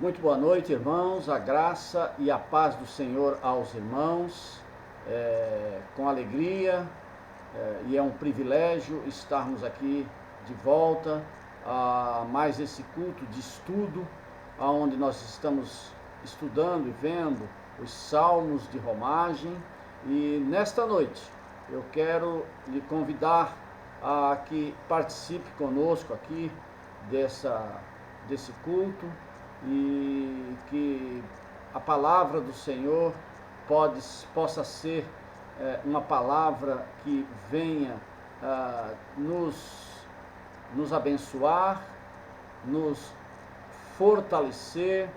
Muito boa noite, irmãos, a graça e a paz do Senhor aos irmãos, com alegria, e é um privilégio estarmos aqui de volta a mais esse culto de estudo, onde nós estamos estudando e vendo os salmos de romagem. E nesta noite eu quero lhe convidar a que participe conosco aqui desse culto, e que a palavra do Senhor possa ser uma palavra que venha nos abençoar, nos fortalecer,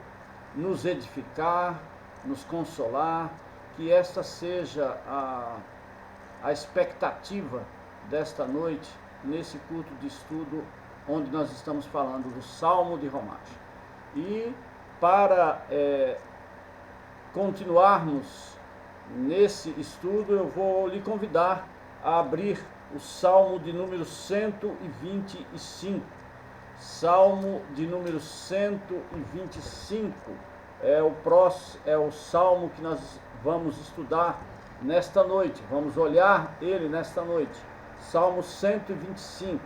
nos edificar, nos consolar, que esta seja a expectativa desta noite, nesse culto de estudo, onde nós estamos falando do Salmo de Romagem. E para continuarmos nesse estudo, eu vou lhe convidar a abrir o Salmo de número 125. Salmo de número 125 é o salmo que nós vamos estudar nesta noite, vamos olhar ele nesta noite. Salmo 125.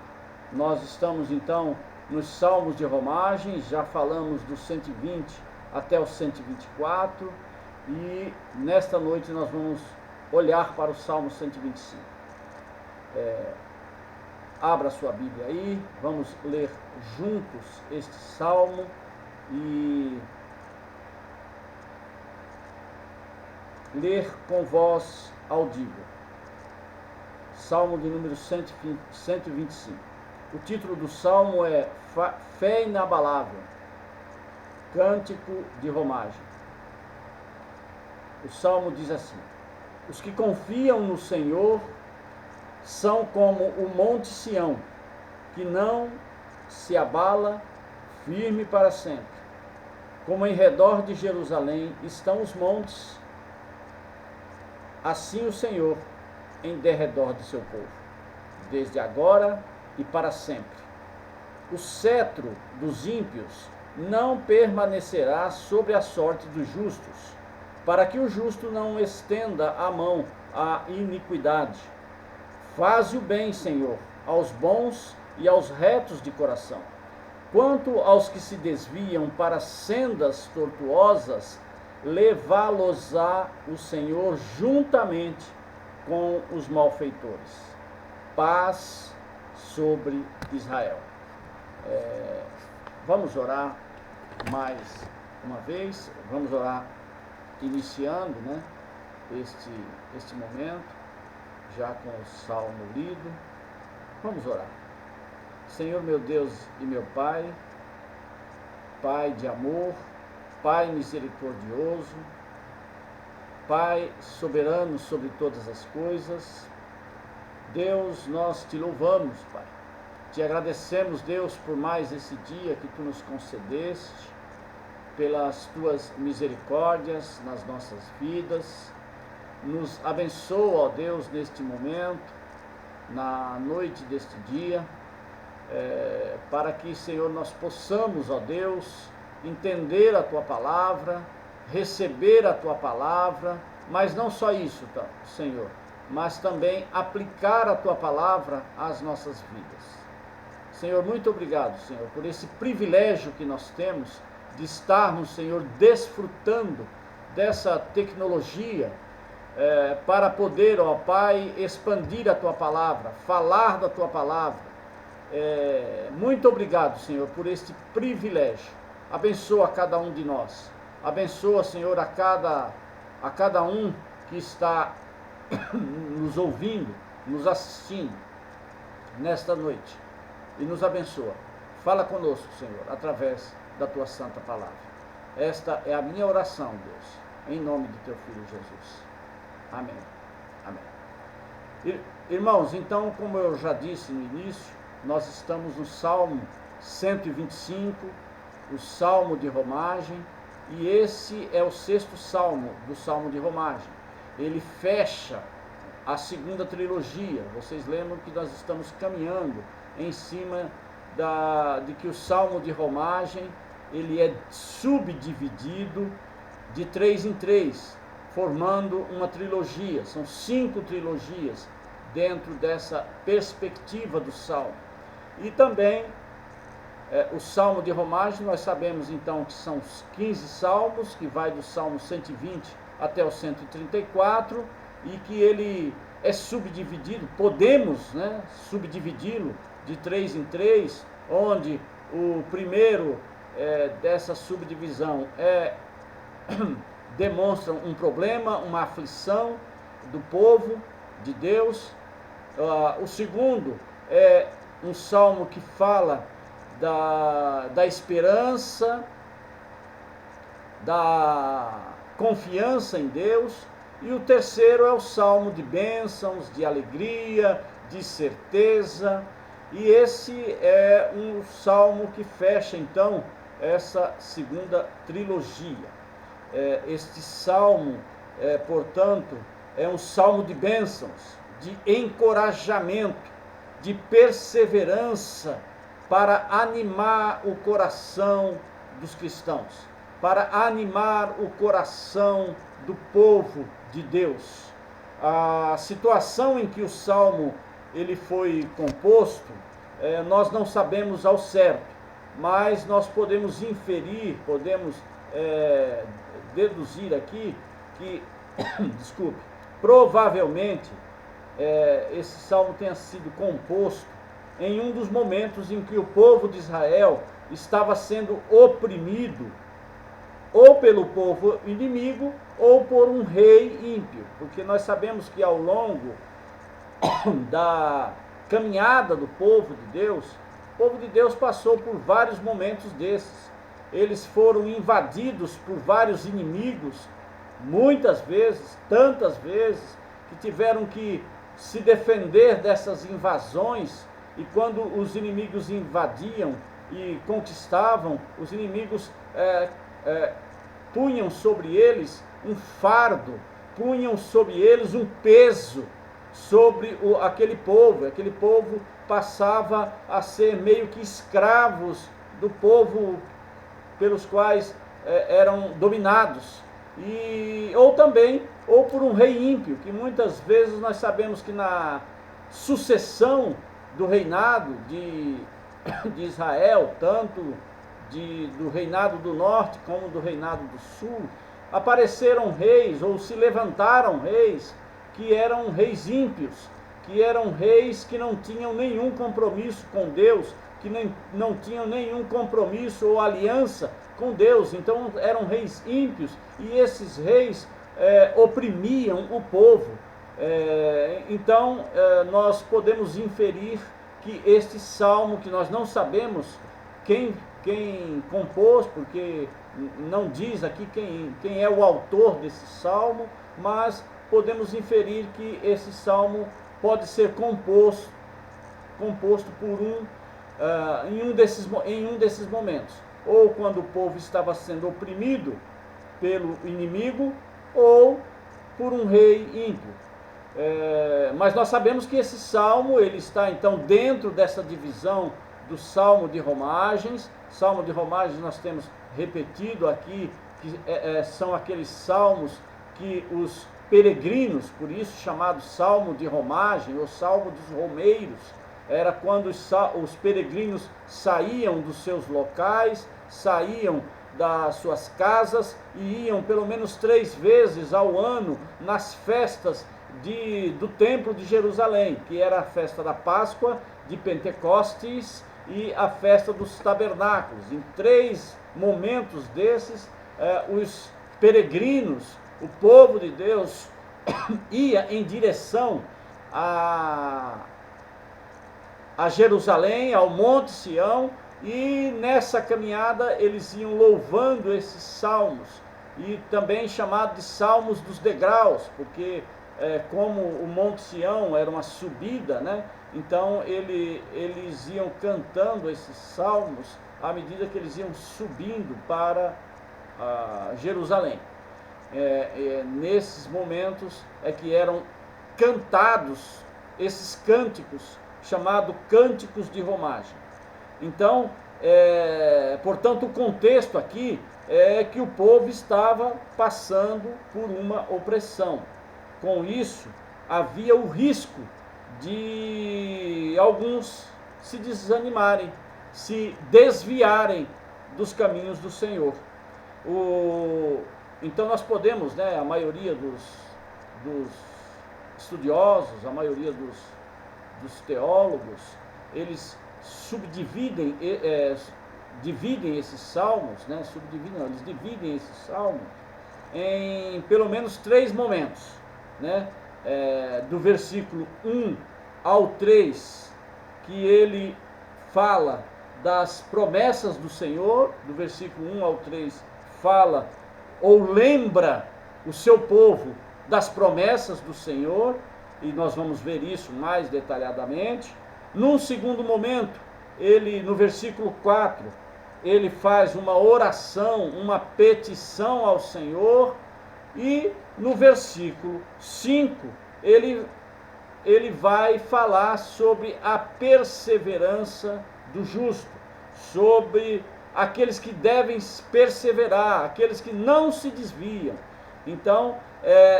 Nós estamos então nos salmos de romagem, já falamos do 120 até o 124, e nesta noite nós vamos olhar para o Salmo 125. Abra sua Bíblia aí, vamos ler juntos este salmo e ler com voz audível. Salmo de número 125. O título do salmo é Fé Inabalável, Cântico de Romagem. O salmo diz assim: os que confiam no Senhor são como o monte Sião, que não se abala, firme para sempre. Como em redor de Jerusalém estão os montes, assim o Senhor em derredor de seu povo, desde agora e para sempre. O cetro dos ímpios não permanecerá sobre a sorte dos justos, para que o justo não estenda a mão à iniquidade. Faze o bem, Senhor, aos bons e aos retos de coração. Quanto aos que se desviam para sendas tortuosas, levá-los-á o Senhor juntamente com os malfeitores. Paz sobre Israel. Vamos orar mais uma vez, vamos orar iniciando, este momento, já com o salmo lido. Vamos orar. Senhor meu Deus e meu Pai, Pai de amor, Pai misericordioso, Pai soberano sobre todas as coisas, Deus, nós te louvamos, Pai. Te agradecemos, Deus, por mais esse dia que tu nos concedeste, pelas tuas misericórdias nas nossas vidas. Nos abençoa, ó Deus, neste momento, na noite deste dia, para que, Senhor, nós possamos, ó Deus, entender a tua palavra, receber a tua palavra, mas não só isso, Senhor, mas também aplicar a tua palavra às nossas vidas. Senhor, muito obrigado, Senhor, por esse privilégio que nós temos de estarmos, Senhor, desfrutando dessa tecnologia para poder, ó Pai, expandir a tua palavra, falar da tua palavra. Muito obrigado, Senhor, por este privilégio. Abençoa cada um de nós. Abençoa, Senhor, a cada um que está nos ouvindo, nos assistindo nesta noite, e nos abençoa. Fala conosco, Senhor, através da tua santa palavra. Esta é a minha oração, Deus, em nome de teu Filho Jesus. Amém. Amém. Irmãos, então, como eu já disse no início, nós estamos no Salmo 125, o Salmo de Romagem, e esse é o 6º salmo do Salmo de Romagem. Ele fecha a segunda trilogia. Vocês lembram que nós estamos caminhando em cima de que o Salmo de Romagem ele é subdividido de 3 em 3, formando uma trilogia. São 5 trilogias dentro dessa perspectiva do Salmo. E também o Salmo de Romagem, nós sabemos então que são os 15 salmos, que vai do Salmo 120 até o 134, e que ele é subdividido, podemos subdividi-lo de 3 em 3, onde o primeiro dessa subdivisão demonstra um problema, uma aflição do povo de Deus. O segundo é um salmo que fala da esperança, da confiança em Deus. E o terceiro é o salmo de bênçãos, de alegria, de certeza. E esse é um salmo que fecha então essa segunda trilogia. Este salmo, portanto, é um salmo de bênçãos, de encorajamento, de perseverança, para animar o coração dos cristãos, para animar o coração do povo de Deus. A situação em que o salmo ele foi composto, nós não sabemos ao certo, mas nós podemos inferir, podemos deduzir aqui que, provavelmente esse salmo tenha sido composto em um dos momentos em que o povo de Israel estava sendo oprimido, ou pelo povo inimigo, ou por um rei ímpio, porque nós sabemos que ao longo da caminhada do povo de Deus, o povo de Deus passou por vários momentos desses. Eles foram invadidos por vários inimigos, muitas vezes, tantas vezes, que tiveram que se defender dessas invasões. E quando os inimigos invadiam e conquistavam, os inimigos punham sobre eles um fardo, punham sobre eles um peso sobre aquele povo. Aquele povo passava a ser meio que escravos do povo pelos quais eram dominados. Ou por um rei ímpio, que muitas vezes nós sabemos que na sucessão do reinado de Israel, tanto do reinado do norte como do reinado do sul, apareceram reis, ou se levantaram reis, que eram reis ímpios, que eram reis que não tinham nenhum compromisso com Deus, que não tinham nenhum compromisso ou aliança com Deus. Então eram reis ímpios, e esses reis oprimiam o povo. Então nós podemos inferir que este salmo, que nós não sabemos quem compôs, porque não diz aqui quem é o autor desse salmo, mas podemos inferir que esse salmo pode ser composto por em um desses momentos, ou quando o povo estava sendo oprimido pelo inimigo, ou por um rei ímpio. Mas nós sabemos que esse salmo ele está então dentro dessa divisão do Salmo de Romagens. Salmo de Romagens nós temos repetido aqui, que são aqueles salmos que os peregrinos, por isso chamado Salmo de Romagem, ou Salmo dos Romeiros, era quando os peregrinos saíam dos seus locais, saíam das suas casas e iam pelo menos 3 vezes ao ano nas festas do Templo de Jerusalém, que era a festa da Páscoa, de Pentecostes e a festa dos Tabernáculos. Em 3 momentos desses, os peregrinos, o povo de Deus, ia em direção a Jerusalém, ao Monte Sião, e nessa caminhada eles iam louvando esses salmos, e também chamado de salmos dos degraus, porque como o Monte Sião era uma subida, então eles iam cantando esses salmos à medida que eles iam subindo para Jerusalém. Nesses momentos que eram cantados esses cânticos, chamados cânticos de romagem. Então, portanto, o contexto aqui é que o povo estava passando por uma opressão. Com isso, havia o risco de alguns se desanimarem, se desviarem dos caminhos do Senhor. Então nós podemos, né, a maioria dos estudiosos, a maioria dos teólogos, eles dividem esses salmos, né, eles dividem esses salmos em pelo menos 3 momentos, né, do versículo 1 ao 3, que ele fala das promessas do Senhor, do versículo 1 ao 3 fala ou lembra o seu povo das promessas do Senhor, e nós vamos ver isso mais detalhadamente. Num segundo momento, ele, no versículo 4, ele faz uma oração, uma petição ao Senhor, e no versículo 5, ele vai falar sobre a perseverança do justo, sobre aqueles que devem perseverar, aqueles que não se desviam. Então,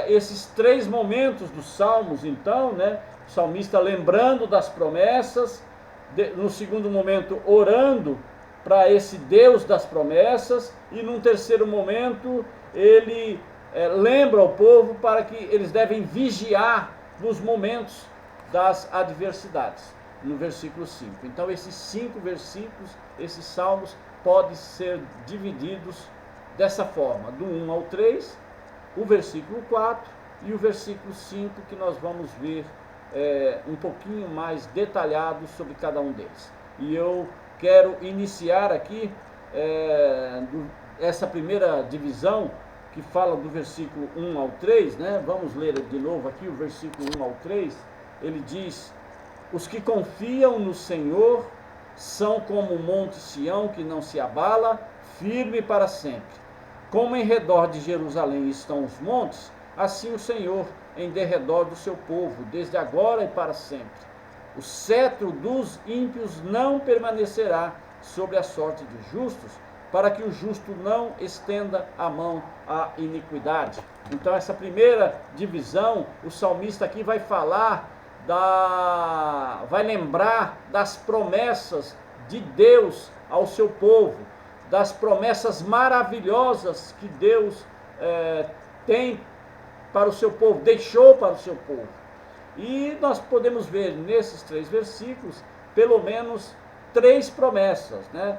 esses 3 momentos dos salmos, então, né, o salmista lembrando das promessas, no segundo momento orando para esse Deus das promessas, e num terceiro momento ele lembra ao povo para que eles devem vigiar nos momentos das adversidades, no versículo 5. Então esses 5 versículos, esses salmos, podem ser divididos dessa forma, do 1 ao 3, o versículo 4 e o versículo 5, que nós vamos ver um pouquinho mais detalhado sobre cada um deles. E eu quero iniciar aqui essa primeira divisão, que fala do versículo 1 ao 3, né? Vamos ler de novo aqui o versículo 1 ao 3. Ele diz: os que confiam no Senhor são como o monte Sião, que não se abala, firme para sempre. Como em redor de Jerusalém estão os montes, assim o Senhor em derredor do seu povo, desde agora e para sempre. O cetro dos ímpios não permanecerá sobre a sorte dos justos, para que o justo não estenda a mão à iniquidade. Então, essa primeira divisão, o salmista aqui vai falar vai lembrar das promessas de Deus ao seu povo, das promessas maravilhosas que Deus tem para o seu povo, deixou para o seu povo. E nós podemos ver nesses 3 versículos, pelo menos 3 promessas, né?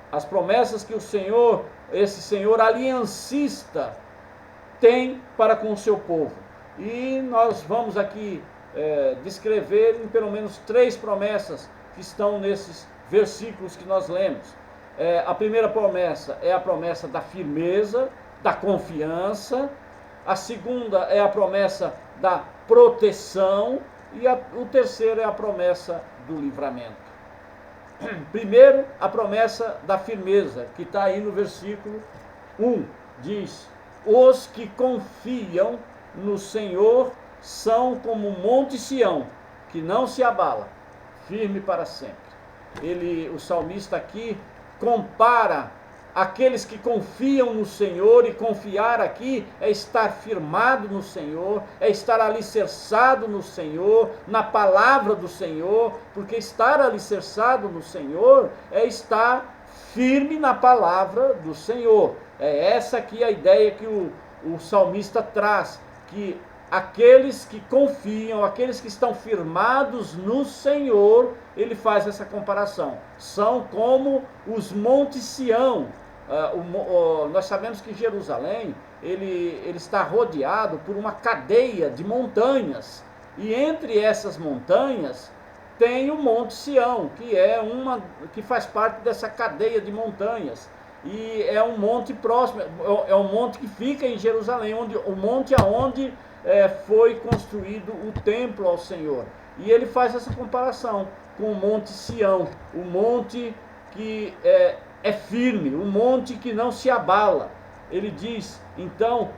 As promessas que esse Senhor aliancista, tem para com o seu povo. E nós vamos aqui descrever em pelo menos 3 promessas que estão nesses versículos que nós lemos. A primeira promessa é a promessa da firmeza, da confiança. A segunda é a promessa da proteção. E o terceiro é a promessa do livramento. Primeiro, a promessa da firmeza, que está aí no versículo 1, diz: os que confiam no Senhor são como o monte Sião, que não se abala, firme para sempre. O salmista aqui compara aqueles que confiam no Senhor, e confiar aqui é estar firmado no Senhor, é estar alicerçado no Senhor, na palavra do Senhor, porque estar alicerçado no Senhor é estar firme na palavra do Senhor. É essa aqui a ideia que o salmista traz, que aqueles que confiam, aqueles que estão firmados no Senhor, ele faz essa comparação, são como os montes Sião. Nós sabemos que Jerusalém, ele está rodeado por uma cadeia de montanhas, e entre essas montanhas tem o monte Sião, que faz parte dessa cadeia de montanhas, e é um monte próximo, é um monte que fica em Jerusalém, o monte aonde foi construído o templo ao Senhor. E ele faz essa comparação com o monte Sião, o monte que é firme, um monte que não se abala. Ele diz, então,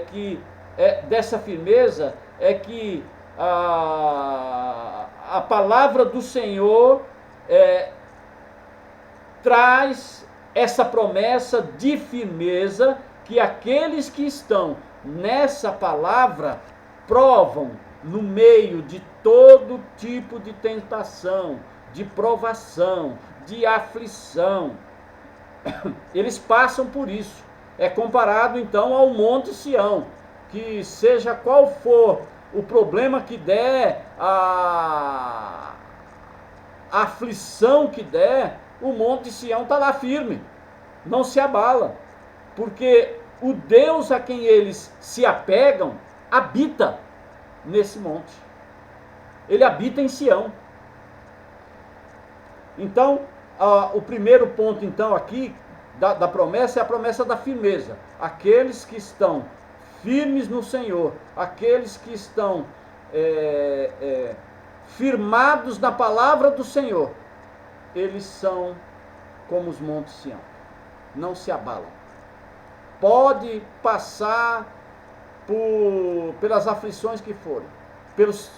que dessa firmeza é que a palavra do Senhor traz essa promessa de firmeza que aqueles que estão nessa palavra provam no meio de todo tipo de tentação, de provação, de aflição. Eles passam por isso. É comparado então ao Monte Sião, que seja qual for o problema que der, a aflição que der, o Monte Sião está lá firme, não se abala, porque o Deus a quem eles se apegam habita nesse monte. Ele habita em Sião. Então, o primeiro ponto então aqui da promessa é a promessa da firmeza. Aqueles que estão firmes no Senhor, aqueles que estão firmados na palavra do Senhor, eles são como os montes Sião, não se abalam. Pode passar pelas aflições que forem, pelos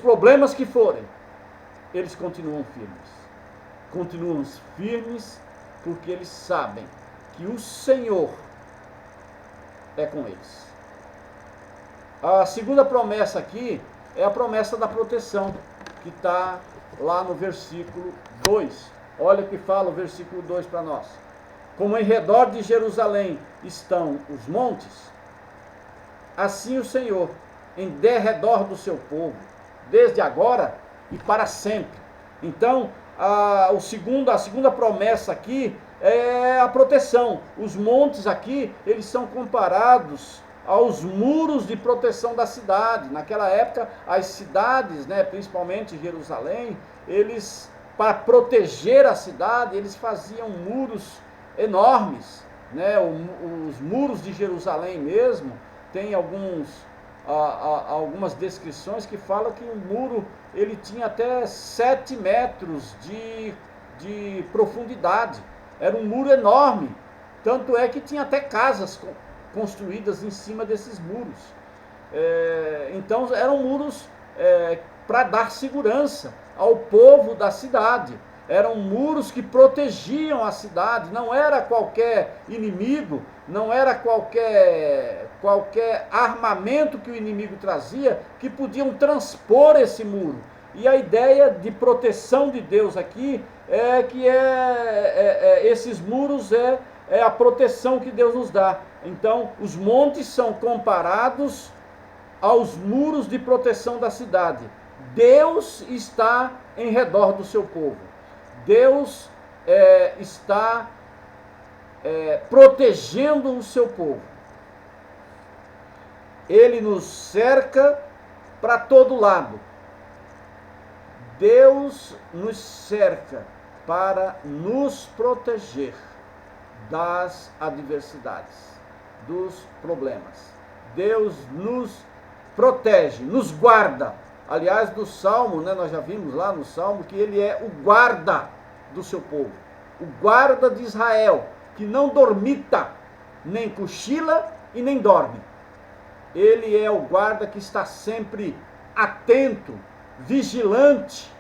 problemas que forem, eles continuam firmes porque eles sabem que o Senhor é com eles. A segunda promessa aqui é a promessa da proteção, que está lá no versículo 2. Olha o que fala o versículo 2 para nós. Como em redor de Jerusalém estão os montes, assim o Senhor em derredor do seu povo, desde agora e para sempre. Então, a segunda promessa aqui é a proteção. Os montes aqui, eles são comparados aos muros de proteção da cidade. Naquela época, as cidades, principalmente Jerusalém, eles, para proteger a cidade, eles faziam muros enormes. Os muros de Jerusalém mesmo, tem algumas descrições que falam que o muro ele tinha até 7 metros de profundidade. Era um muro enorme, tanto é que tinha até casas construídas em cima desses muros. Então eram muros para dar segurança ao povo da cidade. Eram muros que protegiam a cidade, não era qualquer inimigo, não era qualquer armamento que o inimigo trazia que podiam transpor esse muro. E a ideia de proteção de Deus aqui é que esses muros é a proteção que Deus nos dá. Então, os montes são comparados aos muros de proteção da cidade. Deus está em redor do seu povo. Deus está protegendo o seu povo. Ele nos cerca para todo lado. Deus nos cerca para nos proteger das adversidades, dos problemas. Deus nos protege, nos guarda. Aliás, no Salmo, nós já vimos lá no Salmo que ele é o guarda do seu povo, o guarda de Israel, que não dormita, nem cochila e nem dorme. Ele é o guarda que está sempre atento, vigilante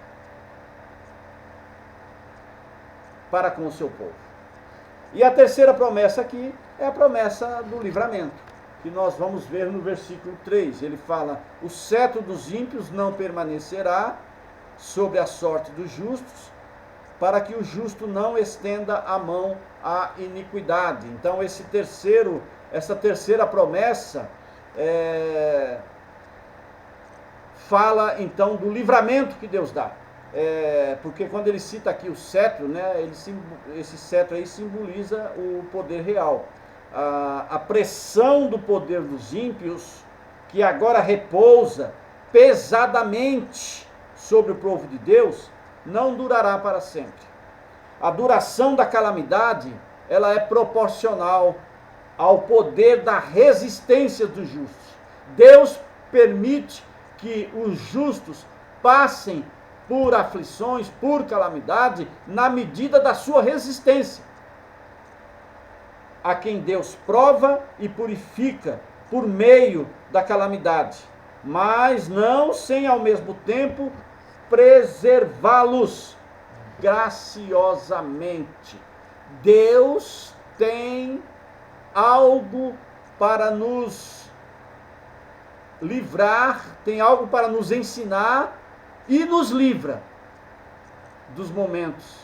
para com o seu povo. E a terceira promessa aqui é a promessa do livramento, que nós vamos ver no versículo 3. Ele fala: o cetro dos ímpios não permanecerá sobre a sorte dos justos, para que o justo não estenda a mão à iniquidade. Então essa terceira promessa fala então do livramento que Deus dá. Porque quando ele cita aqui o cetro, esse cetro aí simboliza o poder real. A pressão do poder dos ímpios, que agora repousa pesadamente sobre o povo de Deus, não durará para sempre. A duração da calamidade, ela é proporcional ao poder da resistência dos justos. Deus permite que os justos passem por aflições, por calamidade, na medida da sua resistência. A quem Deus prova e purifica por meio da calamidade, mas não sem ao mesmo tempo preservá-los graciosamente. Deus tem algo para nos livrar, tem algo para nos ensinar e nos livra dos momentos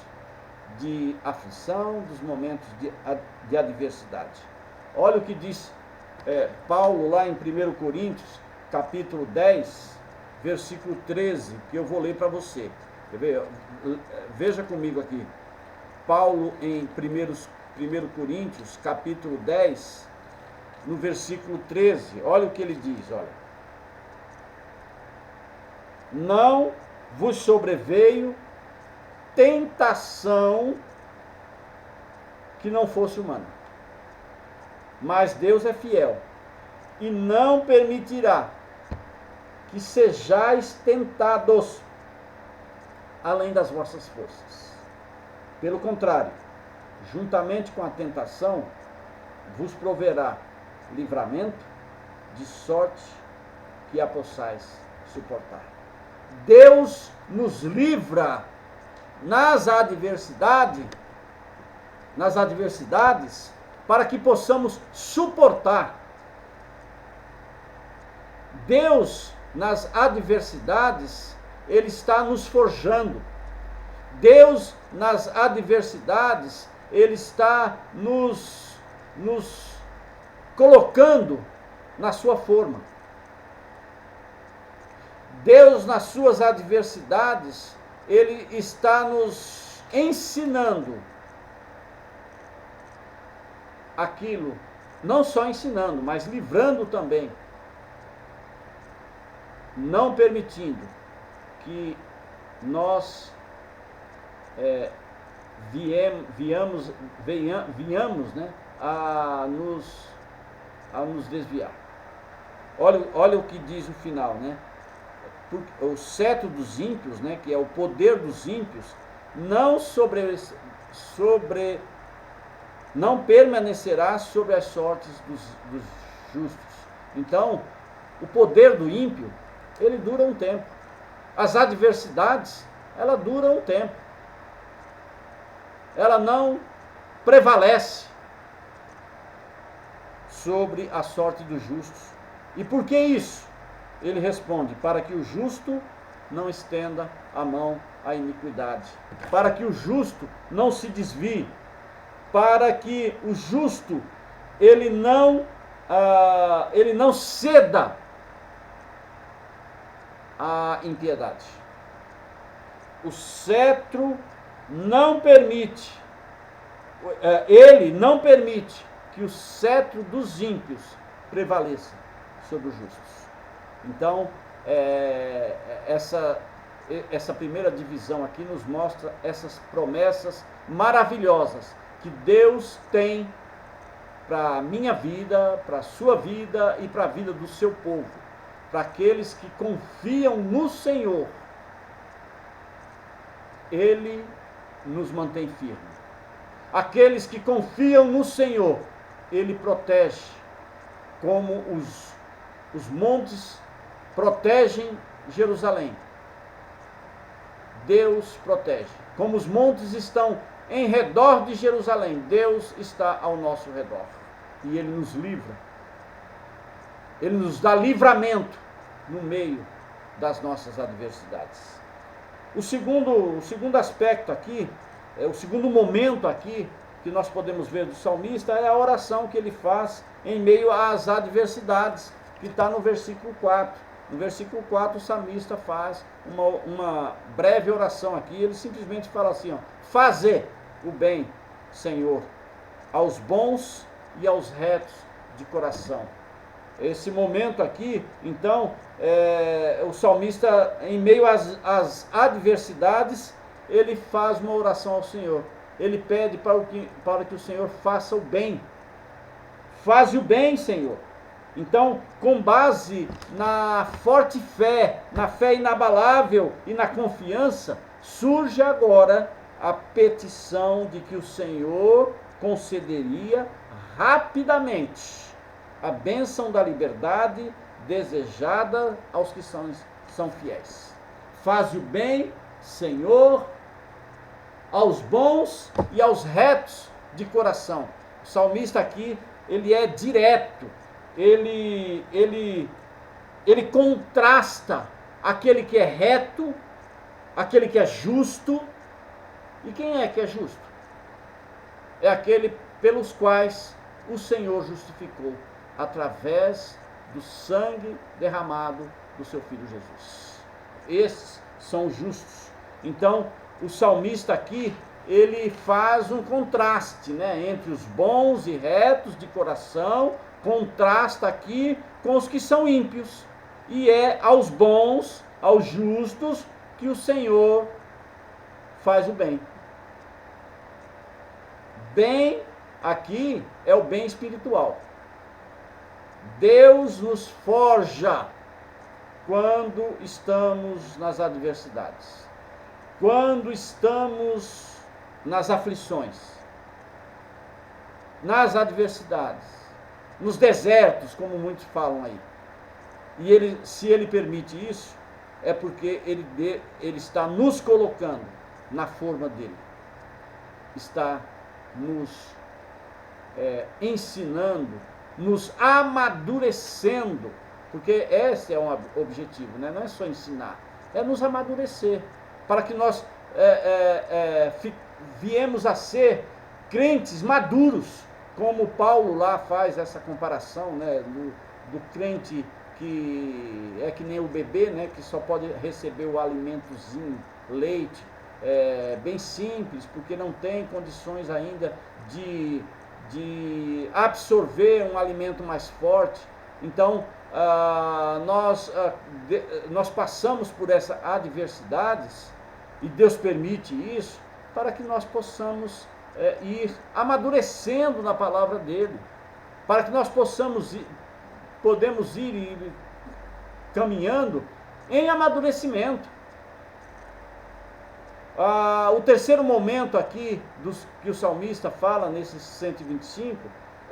de aflição, dos momentos de adversidade. Olha o que diz Paulo lá em 1 Coríntios, capítulo 10, versículo 13, que eu vou ler para você. Quer ver? Veja comigo aqui. Paulo em 1 Coríntios, capítulo 10, no versículo 13. Olha o que ele diz, olha. Não vos sobreveio tentação que não fosse humana. Mas Deus é fiel e não permitirá que sejais tentados além das vossas forças. Pelo contrário, juntamente com a tentação, vos proverá livramento, de sorte que a possais suportar. Deus nos livra nas adversidades, para que possamos suportar. Deus, nas adversidades, Ele está nos forjando. Deus, nas adversidades, Ele está nos colocando na sua forma. Deus, nas suas adversidades, Ele está nos ensinando aquilo, não só ensinando, mas livrando também, não permitindo que nós venhamos, né, a nos desviar. Olha o que diz o final, né? O cetro dos ímpios, né, que é o poder dos ímpios, não permanecerá sobre as sortes dos justos. Então, o poder do ímpio, ele dura um tempo. As adversidades, ela dura um tempo. Ela não prevalece sobre a sorte dos justos. E por que isso? Ele responde: para que o justo não estenda a mão à iniquidade, para que o justo não se desvie, para que o justo ele não ceda à impiedade. O cetro não permite, ele não permite que o cetro dos ímpios prevaleça sobre os justos. Então, essa primeira divisão aqui nos mostra essas promessas maravilhosas que Deus tem para a minha vida, para a sua vida e para a vida do seu povo. Para aqueles que confiam no Senhor, Ele nos mantém firmes. Aqueles que confiam no Senhor, Ele protege, como os montes protegem Jerusalém. Deus protege. Como os montes estão em redor de Jerusalém, Deus está ao nosso redor. E Ele nos livra. Ele nos dá livramento no meio das nossas adversidades. O segundo aspecto aqui, o segundo momento aqui, que nós podemos ver do salmista, é a oração que ele faz em meio às adversidades, que está no versículo 4. No versículo 4, o salmista faz uma breve oração aqui. Ele simplesmente fala assim: fazer o bem, Senhor, aos bons e aos retos de coração. Esse momento aqui, então, o salmista, em meio às adversidades, ele faz uma oração ao Senhor. Ele pede para que o Senhor faça o bem. Faze o bem, Senhor. Então, com base na forte fé, na fé inabalável e na confiança, surge agora a petição de que o Senhor concederia rapidamente a bênção da liberdade desejada aos que são fiéis. Faze o bem, Senhor, aos bons e aos retos de coração. O salmista aqui, ele é direto, ele contrasta aquele que é reto, aquele que é justo. E quem é que é justo? É aquele pelos quais o Senhor justificou, através do sangue derramado do seu Filho Jesus. Esses são justos. Então, o salmista aqui, ele faz um contraste, né, entre os bons e retos de coração, contrasta aqui com os que são ímpios. E é aos bons, aos justos, que o Senhor faz o bem. Bem aqui é o bem espiritual. Deus nos forja quando estamos nas adversidades, quando estamos nas aflições, nas adversidades, nos desertos, como muitos falam aí. E se ele permite isso, é porque ele está nos colocando na forma dele, está nos ensinando, nos amadurecendo, porque esse é um objetivo, né? Não é só ensinar, é nos amadurecer, para que nós viemos a ser crentes maduros, como Paulo lá faz essa comparação, né? Do crente que é que nem o bebê, né? Que só pode receber o alimentozinho, leite, bem simples, porque não tem condições ainda de absorver um alimento mais forte. Então, nós passamos por essas adversidades, e Deus permite isso, para que nós possamos ir amadurecendo na palavra dele, para que nós podemos ir caminhando em amadurecimento. O terceiro momento aqui que o salmista fala nesses 125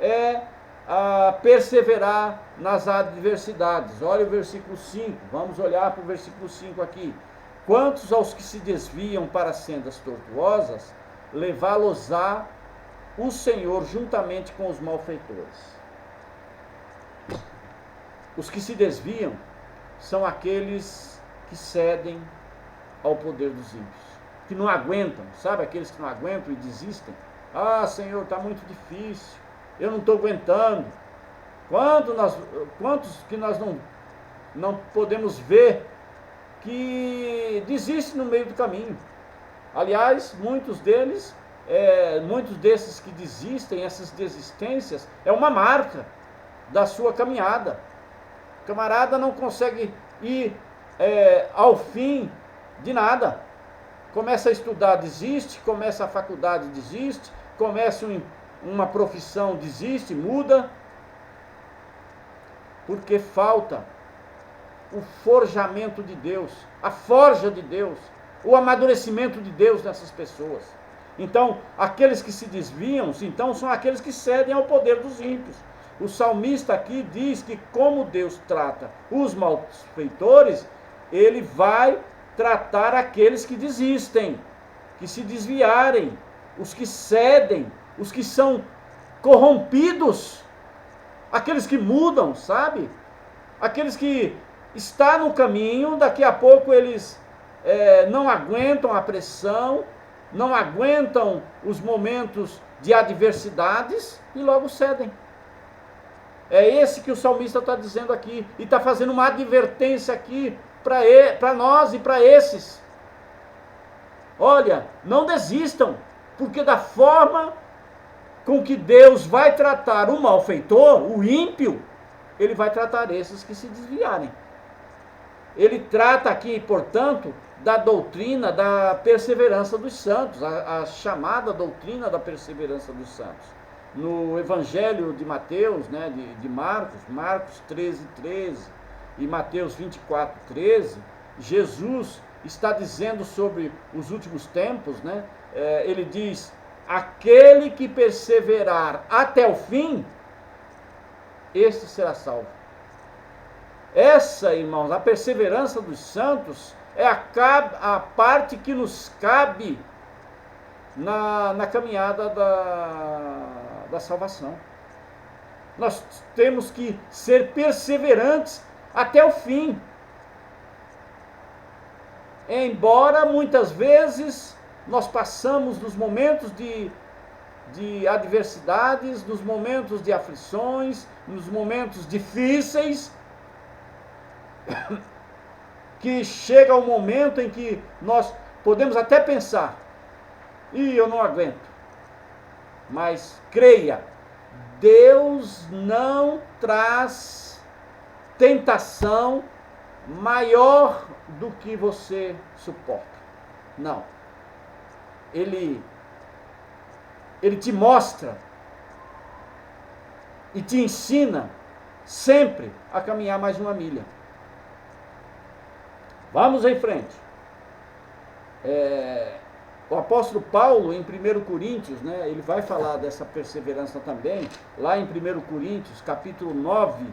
é perseverar nas adversidades. Olha o versículo 5, vamos olhar para o versículo 5 aqui. Quantos aos que se desviam para sendas tortuosas, levá-los-á o Senhor juntamente com os malfeitores. Os que se desviam são aqueles que cedem ao poder dos ímpios, que não aguentam, sabe? Aqueles que não aguentam e desistem. Senhor, está muito difícil, eu não estou aguentando. Quantos que nós não podemos ver que desistem no meio do caminho? Aliás, muitos desses que desistem, essas desistências, é uma marca da sua caminhada. O camarada não consegue ir ao fim de nada. Começa a estudar, desiste, começa a faculdade, desiste, começa uma profissão, desiste, muda, porque falta o forjamento de Deus, a forja de Deus, o amadurecimento de Deus nessas pessoas. Então, aqueles que se desviam, então, são aqueles que cedem ao poder dos ímpios. O salmista aqui diz que como Deus trata os malfeitores, ele vai tratar aqueles que desistem, que se desviarem, os que cedem, os que são corrompidos, aqueles que mudam, sabe? Aqueles que estão no caminho, daqui a pouco eles não aguentam a pressão, não aguentam os momentos de adversidades e logo cedem. É esse que o salmista está dizendo aqui, e está fazendo uma advertência aqui para nós e para esses. Olha, não desistam, porque da forma com que Deus vai tratar o malfeitor, o ímpio, ele vai tratar esses que se desviarem. Ele trata aqui, portanto, da doutrina da perseverança dos santos, a chamada doutrina da perseverança dos santos. No Evangelho de Mateus, né, de Marcos 13:13 e Mateus 24:13, Jesus está dizendo sobre os últimos tempos, né? Ele diz: aquele que perseverar até o fim, este será salvo. Essa, irmãos, a perseverança dos santos é a parte que nos cabe na caminhada da salvação. Nós temos que ser perseverantes até o fim. Embora muitas vezes nós passamos nos momentos de adversidades, nos momentos de aflições, nos momentos difíceis, que chega o momento em que nós podemos até pensar, eu não aguento. Mas creia, Deus não traz tentação maior do que você suporta. Não. Ele te mostra e te ensina sempre a caminhar mais uma milha. Vamos em frente. O apóstolo Paulo, em 1 Coríntios, né, ele vai falar dessa perseverança também, lá em 1 Coríntios, capítulo 9,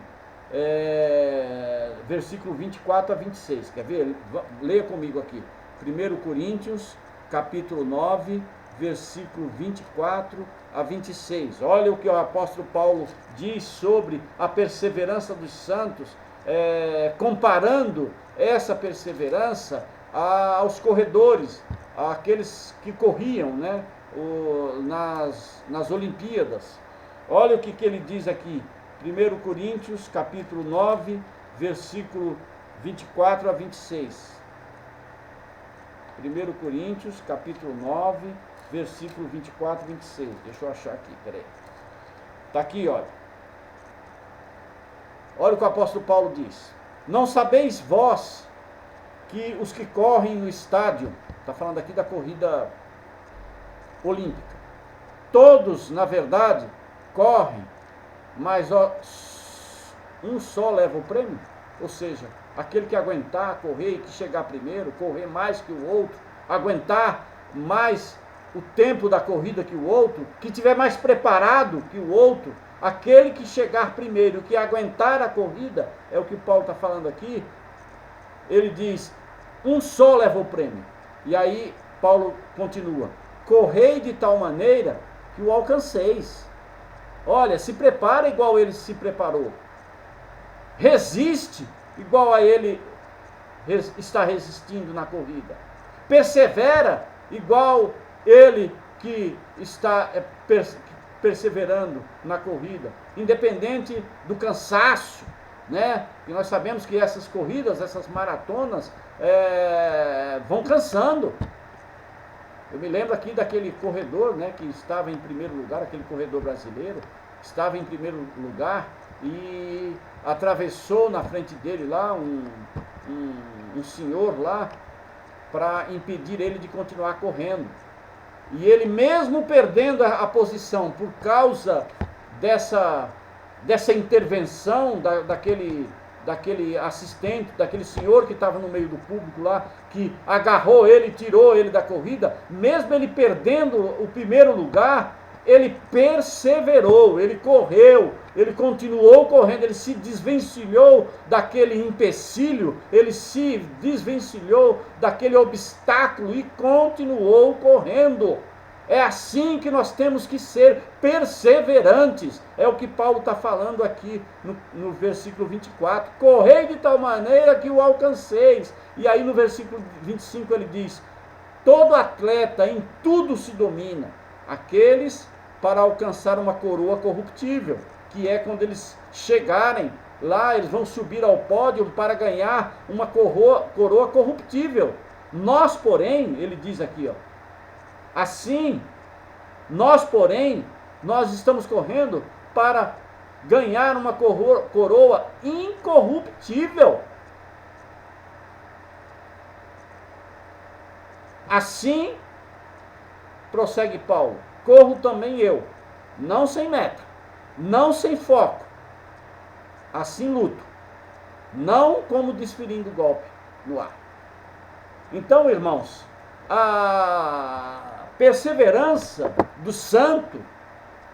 versículo 24 a 26. Quer ver? Leia comigo aqui. 1 Coríntios, capítulo 9, versículo 24 a 26. Olha o que o apóstolo Paulo diz sobre a perseverança dos santos, comparando essa perseverança aos corredores, àqueles que corriam, né, nas Olimpíadas. Olha o que ele diz aqui, 1 Coríntios, capítulo 9, versículo 24 a 26. 1 Coríntios, capítulo 9, versículo 24 a 26. Deixa eu achar aqui, peraí. Está aqui, olha. Olha o que o apóstolo Paulo diz. Não sabeis vós que os que correm no estádio, está falando aqui da corrida olímpica, todos, na verdade, correm, mas um só leva o prêmio? Ou seja, aquele que aguentar correr e que chegar primeiro, correr mais que o outro, aguentar mais o tempo da corrida que o outro, que tiver mais preparado que o outro, aquele que chegar primeiro, que aguentar a corrida, é o que Paulo está falando aqui. Ele diz, um só leva o prêmio. E aí Paulo continua, correi de tal maneira que o alcanceis. Olha, se prepara igual ele se preparou. Resiste igual a ele está resistindo na corrida. Persevera igual ele que está perseverando na corrida. Independente do cansaço, né? E nós sabemos que essas corridas, essas maratonas, vão cansando. Eu me lembro aqui daquele corredor, né, que estava em primeiro lugar, aquele corredor brasileiro, estava em primeiro lugar e atravessou na frente dele lá um senhor lá para impedir ele de continuar correndo. E ele, mesmo perdendo a posição por causa dessa intervenção daquele assistente, daquele senhor que estava no meio do público lá, que agarrou ele, tirou ele da corrida, mesmo ele perdendo o primeiro lugar, ele perseverou, ele correu, ele continuou correndo, ele se desvencilhou daquele empecilho, ele se desvencilhou daquele obstáculo e continuou correndo. É assim que nós temos que ser perseverantes. É o que Paulo está falando aqui no versículo 24. Correi de tal maneira que o alcanceis. E aí no versículo 25 ele diz, todo atleta em tudo se domina, aqueles para alcançar uma coroa corruptível, que é quando eles chegarem lá, eles vão subir ao pódio para ganhar uma coroa corruptível. Nós, porém, ele diz aqui, ó, assim, nós, porém, nós estamos correndo para ganhar uma coroa incorruptível. Assim, prossegue Paulo, corro também eu, não sem meta, não sem foco, assim luto, não como desferindo golpe no ar. Então, irmãos, a perseverança do santo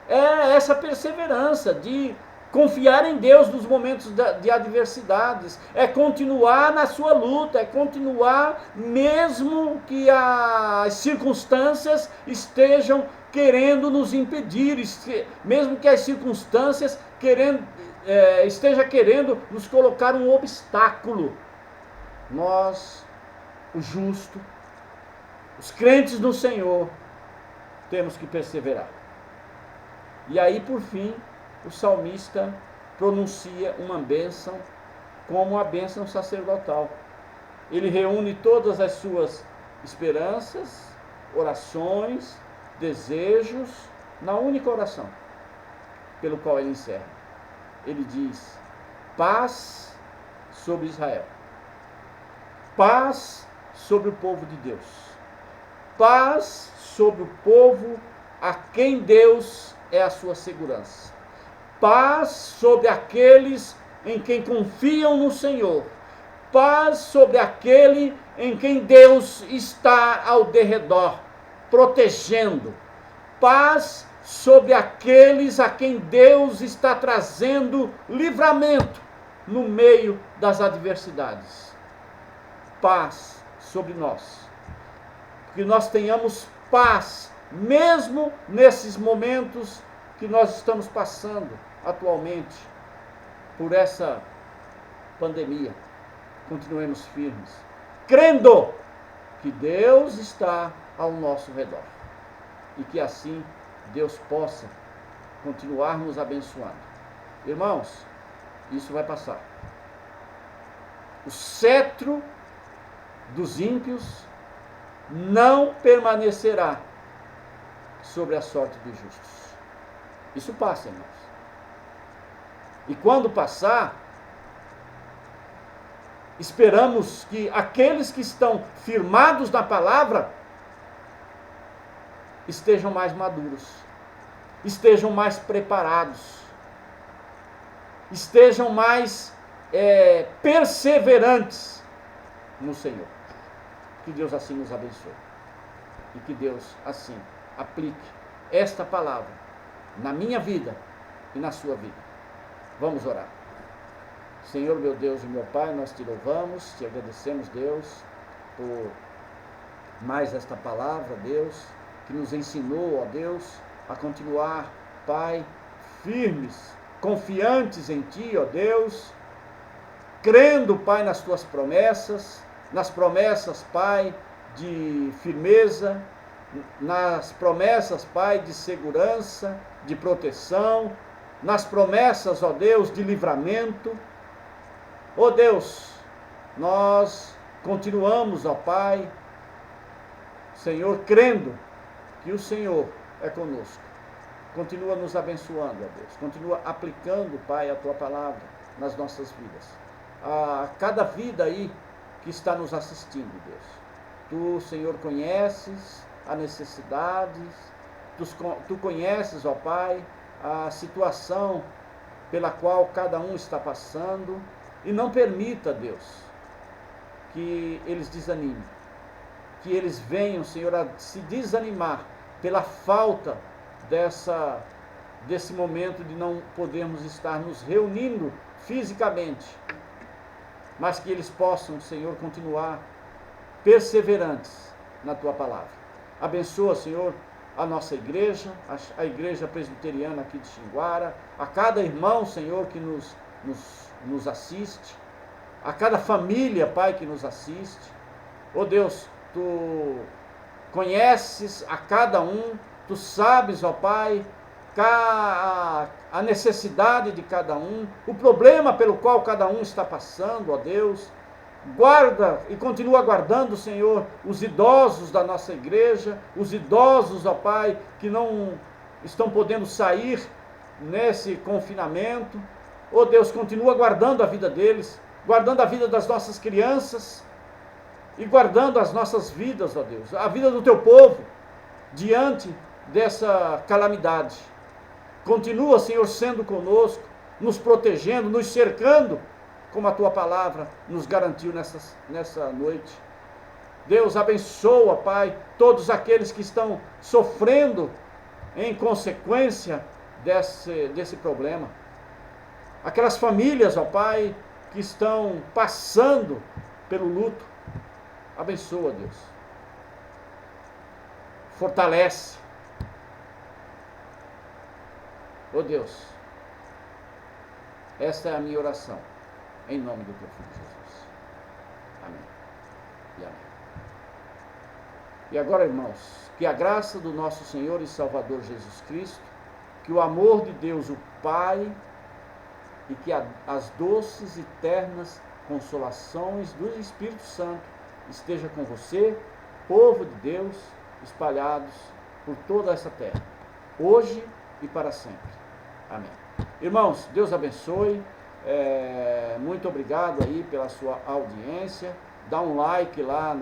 é essa perseverança de confiar em Deus nos momentos de adversidades, é continuar na sua luta, é continuar mesmo que as circunstâncias estejam querendo nos impedir, mesmo que as circunstâncias esteja querendo nos colocar um obstáculo. Nós, o justo, os crentes no Senhor, temos que perseverar. E aí, por fim, o salmista pronuncia uma bênção como a bênção sacerdotal. Ele reúne todas as suas esperanças, orações, desejos, na única oração, pelo qual ele encerra. Ele diz: paz sobre Israel, paz sobre o povo de Deus, paz sobre o povo a quem Deus é a sua segurança, paz sobre aqueles em quem confiam no Senhor, paz sobre aquele em quem Deus está ao derredor, protegendo, paz sobre aqueles a quem Deus está trazendo livramento no meio das adversidades. Paz sobre nós, que nós tenhamos paz, mesmo nesses momentos que nós estamos passando atualmente por essa pandemia. Continuemos firmes, crendo que Deus está ao nosso redor e que assim Deus possa continuar nos abençoando. Irmãos, isso vai passar. O cetro dos ímpios não permanecerá sobre a sorte dos justos. Isso passa, irmãos. E quando passar, esperamos que aqueles que estão firmados na palavra estejam mais maduros, estejam mais preparados, estejam mais perseverantes no Senhor. Que Deus assim nos abençoe e que Deus assim aplique esta palavra na minha vida e na sua vida. Vamos orar. Senhor, meu Deus e meu Pai, nós te louvamos, te agradecemos, Deus, por mais esta palavra, Deus, que nos ensinou, ó Deus, a continuar, Pai, firmes, confiantes em Ti, ó Deus, crendo, Pai, nas Tuas promessas, Pai, de firmeza, nas promessas, Pai, de segurança, de proteção, nas promessas, ó Deus, de livramento. Ó Deus, nós continuamos, ó Pai, Senhor, crendo que o Senhor é conosco. Continua nos abençoando, ó Deus. Continua aplicando, Pai, a Tua palavra nas nossas vidas. A cada vida aí que está nos assistindo, Deus. Tu, Senhor, conheces as necessidades, Tu conheces, ó Pai, a situação pela qual cada um está passando, e não permita, Deus, que eles desanimem, que eles venham, Senhor, a se desanimar pela falta desse momento de não podermos estar nos reunindo fisicamente, mas que eles possam, Senhor, continuar perseverantes na Tua palavra. Abençoa, Senhor, a nossa igreja, a igreja presbiteriana aqui de Xinguara, a cada irmão, Senhor, que nos assiste, a cada família, Pai, que nos assiste. Ó Deus, Tu conheces a cada um, Tu sabes, ó Pai, a necessidade de cada um, o problema pelo qual cada um está passando, ó Deus. Guarda e continua guardando, Senhor, os idosos da nossa igreja, os idosos, ó Pai, que não estão podendo sair nesse confinamento. Ó Deus, continua guardando a vida deles, guardando a vida das nossas crianças e guardando as nossas vidas, ó Deus, a vida do Teu povo diante dessa calamidade. Continua, Senhor, sendo conosco, nos protegendo, nos cercando, como a Tua palavra nos garantiu nessa noite. Deus, abençoa, Pai, todos aqueles que estão sofrendo em consequência desse problema. Aquelas famílias, ó Pai, que estão passando pelo luto, abençoa, Deus. Fortalece. Ó Deus, esta é a minha oração, em nome do teu Filho Jesus. Amém e amém. E agora, irmãos, que a graça do nosso Senhor e Salvador Jesus Cristo, que o amor de Deus, o Pai, e que as doces e ternas consolações do Espírito Santo esteja com você, povo de Deus, espalhados por toda essa terra, hoje e para sempre. Amém. Irmãos, Deus abençoe. Muito obrigado aí pela sua audiência. Dá um like lá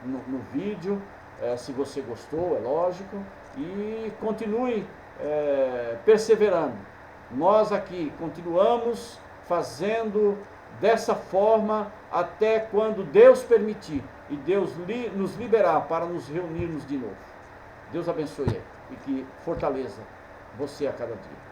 no vídeo, se você gostou, é lógico. E continue perseverando. Nós aqui continuamos fazendo dessa forma até quando Deus permitir e Deus nos liberar para nos reunirmos de novo. Deus abençoe e que fortaleça você a cada dia.